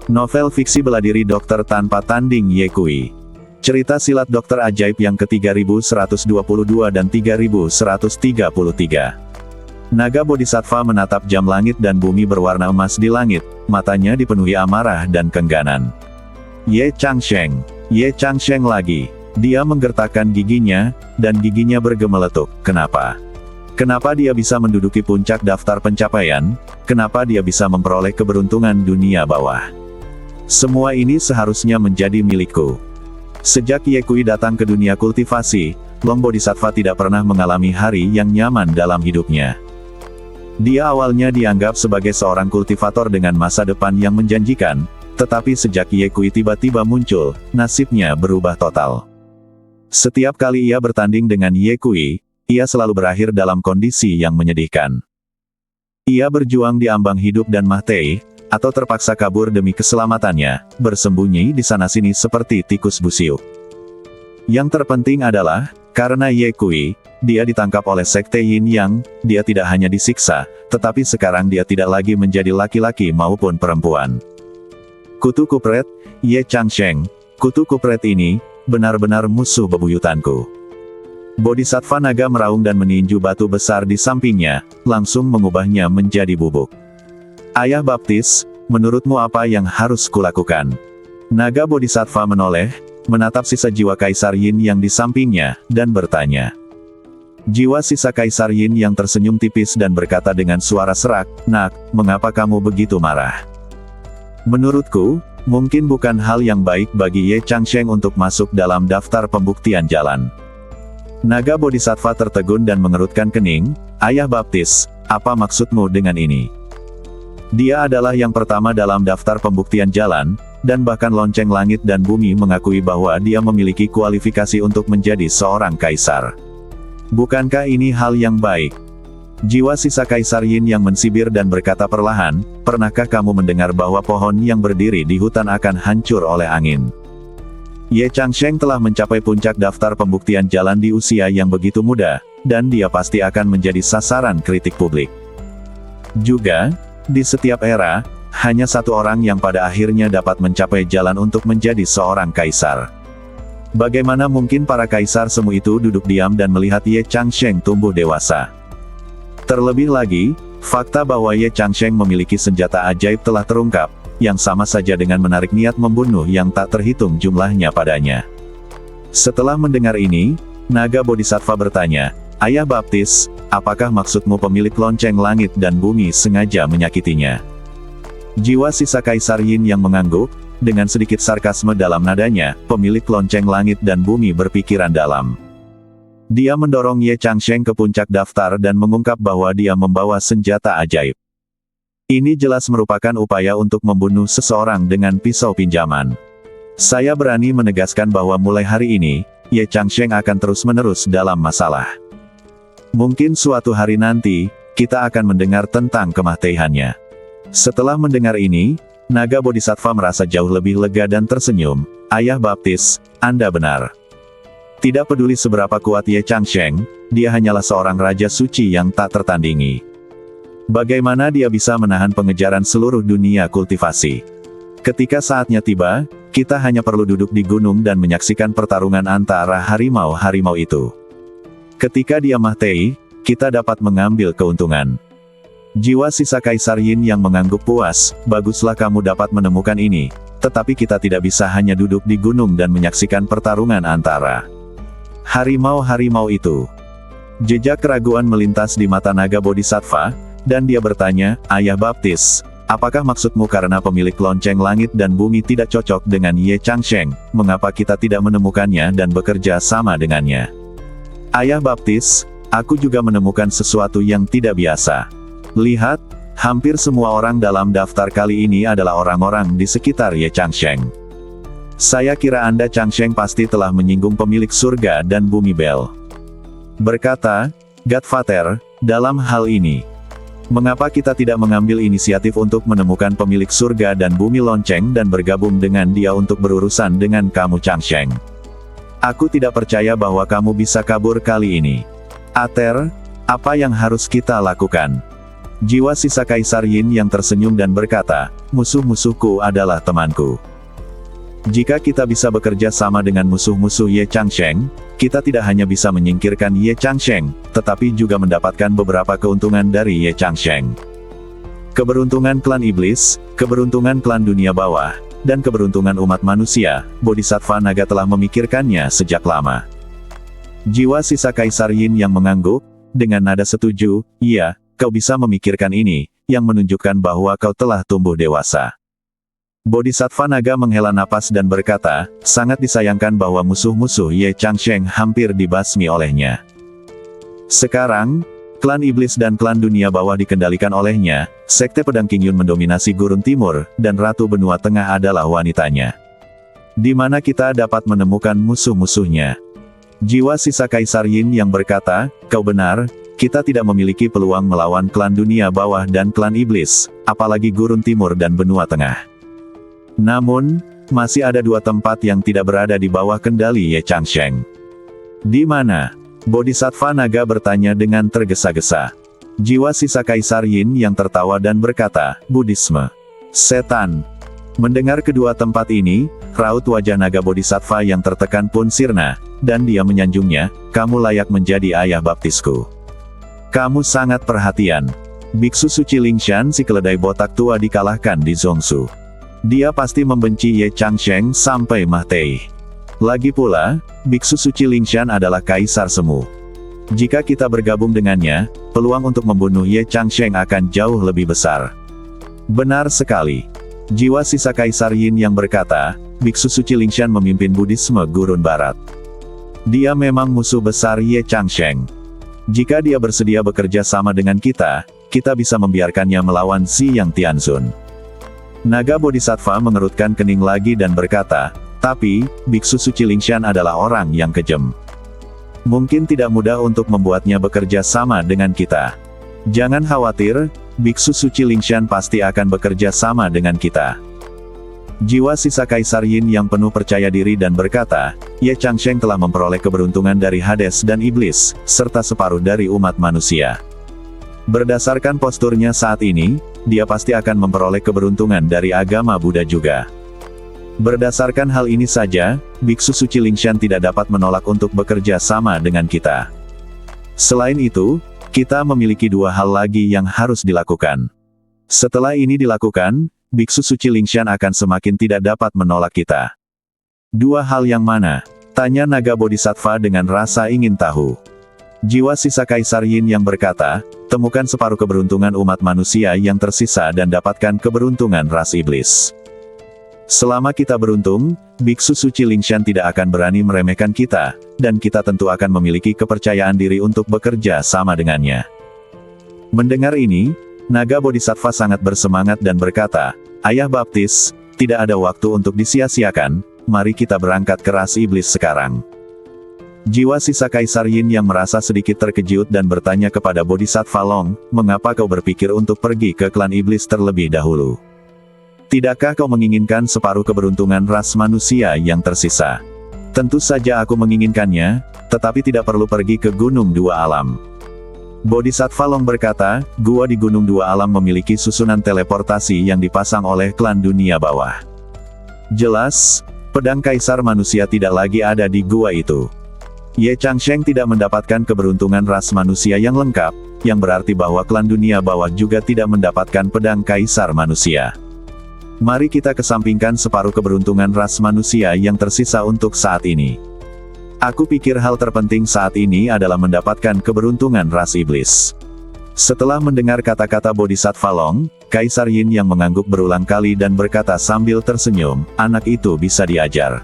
Novel fiksi bela diri dokter tanpa tanding Ye Kui. Cerita silat dokter ajaib yang ke-3122 dan 3133. Naga Bodhisattva menatap jam langit dan bumi berwarna emas di langit, matanya dipenuhi amarah dan kengganan. Ye Changsheng. Ye Changsheng lagi. Dia menggertakkan giginya, dan giginya bergemeletuk. Kenapa? Kenapa dia bisa menduduki puncak daftar pencapaian? Kenapa dia bisa memperoleh keberuntungan dunia bawah? Semua ini seharusnya menjadi milikku. Sejak Ye Kui datang ke dunia kultivasi, Long Bodhisattva tidak pernah mengalami hari yang nyaman dalam hidupnya. Dia awalnya dianggap sebagai seorang kultivator dengan masa depan yang menjanjikan, tetapi sejak Ye Kui tiba-tiba muncul, nasibnya berubah total. Setiap kali ia bertanding dengan Ye Kui, ia selalu berakhir dalam kondisi yang menyedihkan. Ia berjuang di ambang hidup dan mati, atau terpaksa kabur demi keselamatannya, bersembunyi di sana-sini seperti tikus busiuk. Yang terpenting adalah, karena Ye Kui, dia ditangkap oleh Sekte Yin Yang, dia tidak hanya disiksa, tetapi sekarang dia tidak lagi menjadi laki-laki maupun perempuan. Kutu kupret, Ye Changsheng, kutu kupret ini, benar-benar musuh bebuyutanku. Bodhisattva naga meraung dan meninju batu besar di sampingnya, langsung mengubahnya menjadi bubuk. Ayah Baptis, menurutmu apa yang harus kulakukan? Naga Bodhisattva menoleh, menatap sisa jiwa Kaisar Yin yang di sampingnya, dan bertanya. Jiwa sisa Kaisar Yin yang tersenyum tipis dan berkata dengan suara serak, "Nak, mengapa kamu begitu marah?" Menurutku, mungkin bukan hal yang baik bagi Ye Changsheng untuk masuk dalam daftar pembuktian jalan. Naga Bodhisattva tertegun dan mengerutkan kening. Ayah Baptis, apa maksudmu dengan ini? Dia adalah yang pertama dalam daftar pembuktian jalan, dan bahkan lonceng langit dan bumi mengakui bahwa dia memiliki kualifikasi untuk menjadi seorang kaisar. Bukankah ini hal yang baik? Jiwa sisa Kaisar Yin yang mensibir dan berkata perlahan, pernahkah kamu mendengar bahwa pohon yang berdiri di hutan akan hancur oleh angin? Ye Changsheng telah mencapai puncak daftar pembuktian jalan di usia yang begitu muda, dan dia pasti akan menjadi sasaran kritik publik. Juga, di setiap era, hanya satu orang yang pada akhirnya dapat mencapai jalan untuk menjadi seorang kaisar. Bagaimana mungkin para kaisar semu itu duduk diam dan melihat Ye Changsheng tumbuh dewasa? Terlebih lagi, fakta bahwa Ye Changsheng memiliki senjata ajaib telah terungkap, yang sama saja dengan menarik niat membunuh yang tak terhitung jumlahnya padanya. Setelah mendengar ini, Naga Bodhisattva bertanya, Ayah Baptis, apakah maksudmu pemilik lonceng langit dan bumi sengaja menyakitinya? Jiwa sisa Kaisar Yin yang mengangguk, dengan sedikit sarkasme dalam nadanya, pemilik lonceng langit dan bumi berpikiran dalam. Dia mendorong Ye Changsheng ke puncak daftar dan mengungkap bahwa dia membawa senjata ajaib. Ini jelas merupakan upaya untuk membunuh seseorang dengan pisau pinjaman. Saya berani menegaskan bahwa mulai hari ini, Ye Changsheng akan terus-menerus dalam masalah. Mungkin suatu hari nanti, kita akan mendengar tentang kematiannya. Setelah mendengar ini, Naga Bodhisattva merasa jauh lebih lega dan tersenyum. Ayah Baptis, Anda benar. Tidak peduli seberapa kuat Ye Changsheng, dia hanyalah seorang raja suci yang tak tertandingi. Bagaimana dia bisa menahan pengejaran seluruh dunia kultivasi? Ketika saatnya tiba, kita hanya perlu duduk di gunung dan menyaksikan pertarungan antara harimau-harimau itu. Ketika dia mati, kita dapat mengambil keuntungan. Jiwa sisa Kaisar Yin yang mengangguk puas, baguslah kamu dapat menemukan ini, tetapi kita tidak bisa hanya duduk di gunung dan menyaksikan pertarungan antara harimau-harimau itu. Jejak keraguan melintas di mata Naga Bodhisattva, dan dia bertanya, Ayah Baptis, apakah maksudmu karena pemilik lonceng langit dan bumi tidak cocok dengan Ye Changsheng, mengapa kita tidak menemukannya dan bekerja sama dengannya? Ayah Baptis, aku juga menemukan sesuatu yang tidak biasa. Lihat, hampir semua orang dalam daftar kali ini adalah orang-orang di sekitar Ye Changsheng. Saya kira Anda Changsheng pasti telah menyinggung pemilik surga dan bumi Bel. Berkata, Godfather, dalam hal ini, mengapa kita tidak mengambil inisiatif untuk menemukan pemilik surga dan bumi lonceng dan bergabung dengan dia untuk berurusan dengan kamu Changsheng? Aku tidak percaya bahwa kamu bisa kabur kali ini. Ater, apa yang harus kita lakukan? Jiwa sisa Kaisar Yin yang tersenyum dan berkata, musuh-musuhku adalah temanku. Jika kita bisa bekerja sama dengan musuh-musuh Ye Changsheng, kita tidak hanya bisa menyingkirkan Ye Changsheng, tetapi juga mendapatkan beberapa keuntungan dari Ye Changsheng. Keberuntungan klan iblis, keberuntungan klan dunia bawah, dan keberuntungan umat manusia, Bodhisattva Naga telah memikirkannya sejak lama. Jiwa sisa Kaisar Yin yang mengangguk, dengan nada setuju, iya, kau bisa memikirkan ini, yang menunjukkan bahwa kau telah tumbuh dewasa. Bodhisattva Naga menghela napas dan berkata, sangat disayangkan bahwa musuh-musuh Ye Changsheng hampir dibasmi olehnya. Sekarang, klan iblis dan klan dunia bawah dikendalikan olehnya, sekte pedang Qingyun mendominasi Gurun Timur, dan Ratu Benua Tengah adalah wanitanya. Di mana kita dapat menemukan musuh-musuhnya? Jiwa sisa Kaisar Yin yang berkata, kau benar, kita tidak memiliki peluang melawan klan dunia bawah dan klan iblis, apalagi Gurun Timur dan Benua Tengah. Namun, masih ada dua tempat yang tidak berada di bawah kendali Ye Changsheng. Di mana? Bodhisattva Naga bertanya dengan tergesa-gesa. Jiwa sisa Kaisar Yin yang tertawa dan berkata, Buddhisme. Setan. Mendengar kedua tempat ini, raut wajah Naga Bodhisattva yang tertekan pun sirna, dan dia menyanjungnya, kamu layak menjadi ayah baptisku. Kamu sangat perhatian. Biksu suci Lingshan si keledai botak tua dikalahkan di Zhongshu. Dia pasti membenci Ye Changsheng sampai mati. Lagi pula, Biksu suci Lingshan adalah Kaisar Semu. Jika kita bergabung dengannya, peluang untuk membunuh Ye Changsheng akan jauh lebih besar. Benar sekali. Jiwa sisa Kaisar Yin yang berkata, Biksu suci Lingshan memimpin Buddhisme Gurun Barat. Dia memang musuh besar Ye Changsheng. Jika dia bersedia bekerja sama dengan kita bisa membiarkannya melawan Xi Yang Tianzun. Naga Bodhisattva mengerutkan kening lagi dan berkata, tapi, Biksu suci Lingshan adalah orang yang kejam. Mungkin tidak mudah untuk membuatnya bekerja sama dengan kita. Jangan khawatir, Biksu suci Lingshan pasti akan bekerja sama dengan kita. Jiwa sisa Kaisar Yin yang penuh percaya diri dan berkata, Ye Changsheng telah memperoleh keberuntungan dari Hades dan Iblis, serta separuh dari umat manusia. Berdasarkan posturnya saat ini, dia pasti akan memperoleh keberuntungan dari agama Buddha juga. Berdasarkan hal ini saja, Biksu suci Lingshan tidak dapat menolak untuk bekerja sama dengan kita. Selain itu, kita memiliki dua hal lagi yang harus dilakukan. Setelah ini dilakukan, Biksu suci Lingshan akan semakin tidak dapat menolak kita. Dua hal yang mana? Tanya Naga Bodhisattva dengan rasa ingin tahu. Jiwa sisa Kaisar Yin yang berkata, temukan separuh keberuntungan umat manusia yang tersisa dan dapatkan keberuntungan ras iblis. Selama kita beruntung, Biksu suci Lingshan tidak akan berani meremehkan kita, dan kita tentu akan memiliki kepercayaan diri untuk bekerja sama dengannya. Mendengar ini, Naga Bodhisattva sangat bersemangat dan berkata, Ayah Baptis, tidak ada waktu untuk disia-siakan, mari kita berangkat ke ras iblis sekarang. Jiwa sisa Kaisar Yin yang merasa sedikit terkejut dan bertanya kepada Bodhisattva Long, mengapa kau berpikir untuk pergi ke klan iblis terlebih dahulu? Tidakkah kau menginginkan separuh keberuntungan ras manusia yang tersisa? Tentu saja aku menginginkannya, tetapi tidak perlu pergi ke Gunung Dua Alam. Bodhisattva Long berkata, gua di Gunung Dua Alam memiliki susunan teleportasi yang dipasang oleh klan dunia bawah. Jelas, pedang Kaisar manusia tidak lagi ada di gua itu. Ye Changsheng tidak mendapatkan keberuntungan ras manusia yang lengkap, yang berarti bahwa klan dunia bawah juga tidak mendapatkan pedang Kaisar manusia. Mari kita kesampingkan separuh keberuntungan ras manusia yang tersisa untuk saat ini. Aku pikir hal terpenting saat ini adalah mendapatkan keberuntungan ras iblis. Setelah mendengar kata-kata Bodhisattva Long, Kaisar Yin yang mengangguk berulang kali dan berkata sambil tersenyum, anak itu bisa diajar.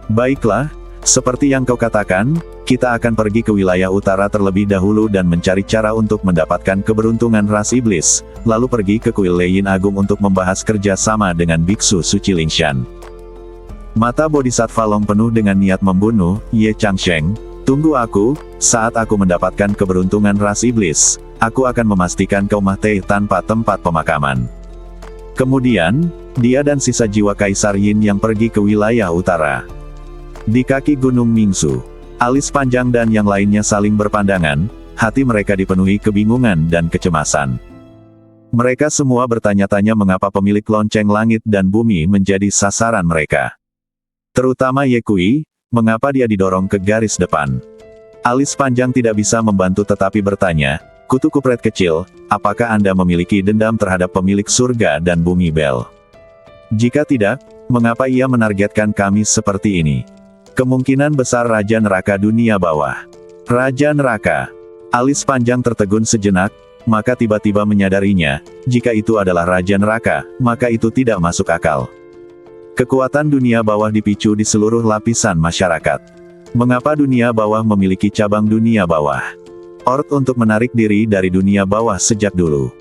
Baiklah, seperti yang kau katakan, kita akan pergi ke wilayah utara terlebih dahulu dan mencari cara untuk mendapatkan keberuntungan ras iblis, lalu pergi ke kuil Leiyin Agung untuk membahas kerja sama dengan Biksu suci Lingshan. Mata Bodhisattva Long penuh dengan niat membunuh Ye Changsheng. Tunggu aku, saat aku mendapatkan keberuntungan ras iblis, aku akan memastikan kau mati tanpa tempat pemakaman. Kemudian, dia dan sisa jiwa Kaisar Yin yang pergi ke wilayah utara. Di kaki Gunung Mingsu, Alis Panjang dan yang lainnya saling berpandangan, hati mereka dipenuhi kebingungan dan kecemasan. Mereka semua bertanya-tanya mengapa pemilik lonceng langit dan bumi menjadi sasaran mereka. Terutama Ye Kui, mengapa dia didorong ke garis depan. Alis panjang tidak bisa membantu tetapi bertanya, Kutu Kupret kecil, apakah Anda memiliki dendam terhadap pemilik surga dan bumi Bel? Jika tidak, mengapa ia menargetkan kami seperti ini? Kemungkinan besar Raja Neraka dunia bawah. Raja Neraka. Alis panjang tertegun sejenak, maka tiba-tiba menyadarinya, jika itu adalah Raja Neraka, maka itu tidak masuk akal. Kekuatan dunia bawah dipicu di seluruh lapisan masyarakat. Mengapa dunia bawah memiliki cabang dunia bawah? Ord untuk menarik diri dari dunia bawah sejak dulu.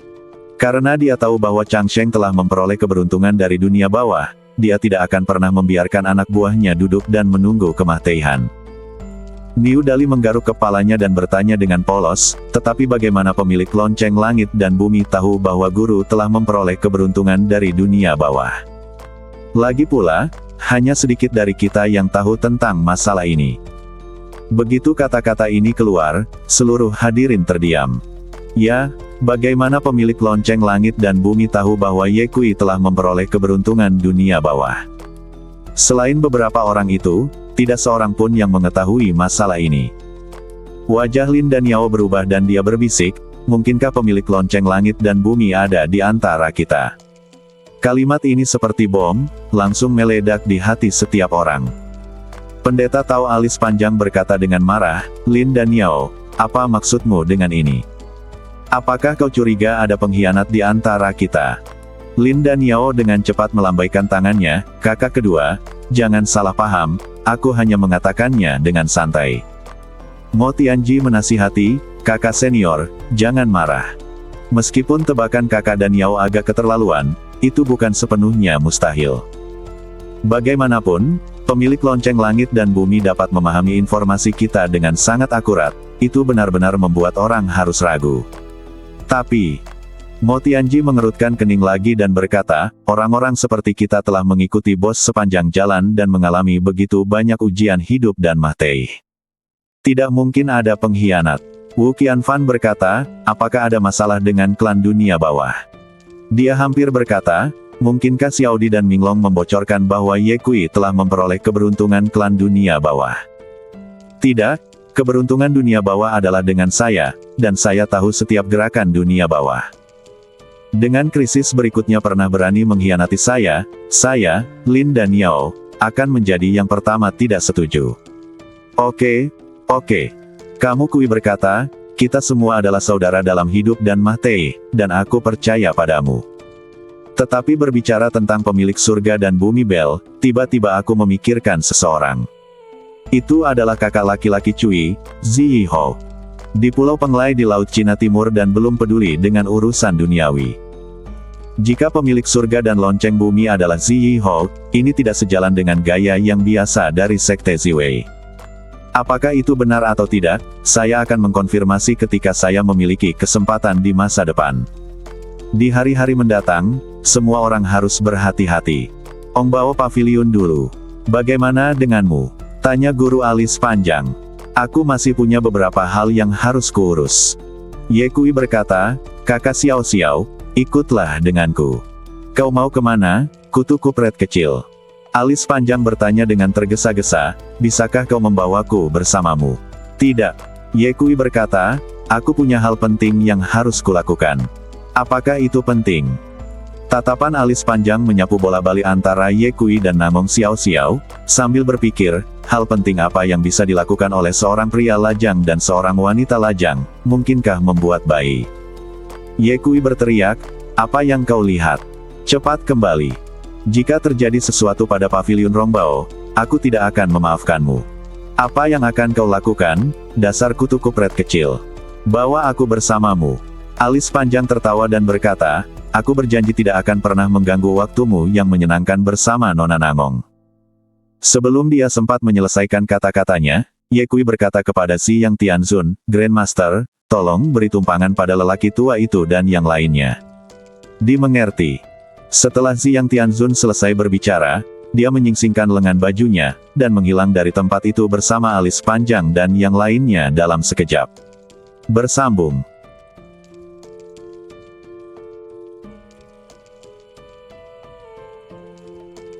Karena dia tahu bahwa Chang Sheng telah memperoleh keberuntungan dari dunia bawah, dia tidak akan pernah membiarkan anak buahnya duduk dan menunggu kematian. Niu Dali menggaruk kepalanya dan bertanya dengan polos, tetapi bagaimana pemilik lonceng langit dan bumi tahu bahwa guru telah memperoleh keberuntungan dari dunia bawah? Lagi pula, hanya sedikit dari kita yang tahu tentang masalah ini. Begitu kata-kata ini keluar, seluruh hadirin terdiam. Ya, bagaimana pemilik lonceng langit dan bumi tahu bahwa Ye Kui telah memperoleh keberuntungan dunia bawah? Selain beberapa orang itu, tidak seorang pun yang mengetahui masalah ini. Wajah Lin dan Yao berubah dan dia berbisik, mungkinkah pemilik lonceng langit dan bumi ada di antara kita? Kalimat ini seperti bom, langsung meledak di hati setiap orang. Pendeta Tao alis panjang berkata dengan marah, Lin dan Yao, apa maksudmu dengan ini? Apakah kau curiga ada pengkhianat di antara kita? Lin dan Yao dengan cepat melambaikan tangannya, kakak kedua, jangan salah paham, aku hanya mengatakannya dengan santai. Mo Tianji menasihati, kakak senior, jangan marah. Meskipun tebakan kakak dan Yao agak keterlaluan, itu bukan sepenuhnya mustahil. Bagaimanapun, pemilik lonceng langit dan bumi dapat memahami informasi kita dengan sangat akurat, itu benar-benar membuat orang harus ragu. Tapi, Mo Tianji mengerutkan kening lagi dan berkata, orang-orang seperti kita telah mengikuti bos sepanjang jalan dan mengalami begitu banyak ujian hidup dan mati. Tidak mungkin ada pengkhianat. Wu Qianfan berkata, apakah ada masalah dengan klan dunia bawah? Dia hampir berkata, mungkinkah Xiaodi dan Minglong membocorkan bahwa Ye Kui telah memperoleh keberuntungan klan dunia bawah? Tidak. Keberuntungan dunia bawah adalah dengan saya, dan saya tahu setiap gerakan dunia bawah. Dengan krisis berikutnya pernah berani mengkhianati saya, Lin dan Yao, akan menjadi yang pertama tidak setuju. Oke. Kamu Kui berkata, kita semua adalah saudara dalam hidup dan mati, dan aku percaya padamu. Tetapi berbicara tentang pemilik surga dan bumi Bel, tiba-tiba aku memikirkan seseorang. Itu adalah kakak laki-laki Cui, Ziyi Ho. Di Pulau Penglai di Laut Cina Timur dan belum peduli dengan urusan duniawi. Jika pemilik surga dan lonceng bumi adalah Ziyi Ho, ini tidak sejalan dengan gaya yang biasa dari Sekte Ziwei. Apakah itu benar atau tidak, saya akan mengkonfirmasi ketika saya memiliki kesempatan di masa depan. Di hari-hari mendatang, semua orang harus berhati-hati. Ongbao Pavilion dulu. Bagaimana denganmu? Tanya guru alis panjang. Aku masih punya beberapa hal yang harus kuurus. Ye Kui berkata, kakak Xiao Xiao, ikutlah denganku. Kau mau kemana, Kutu Kupret kecil? Alis panjang bertanya dengan tergesa-gesa, bisakah kau membawaku bersamamu? Tidak. Ye Kui berkata, aku punya hal penting yang harus kulakukan. Apakah itu penting? Tatapan alis panjang menyapu bola-balik antara Ye Kui dan Namong Xiao Xiao, sambil berpikir, hal penting apa yang bisa dilakukan oleh seorang pria lajang dan seorang wanita lajang, mungkinkah membuat bayi? Ye Kui berteriak, apa yang kau lihat? Cepat kembali. Jika terjadi sesuatu pada pavilion Rongbao, aku tidak akan memaafkanmu. Apa yang akan kau lakukan, dasar Kutu Kupret kecil? Bawa aku bersamamu. Alis panjang tertawa dan berkata, aku berjanji tidak akan pernah mengganggu waktumu yang menyenangkan bersama Nona Nangong. Sebelum dia sempat menyelesaikan kata-katanya, Ye Kui berkata kepada Si Yang Tianzun, Grandmaster, tolong beri tumpangan pada lelaki tua itu dan yang lainnya. Dimengerti. Setelah Si Yang Tianzun selesai berbicara, dia menyingsingkan lengan bajunya, dan menghilang dari tempat itu bersama alis panjang dan yang lainnya dalam sekejap. Bersambung.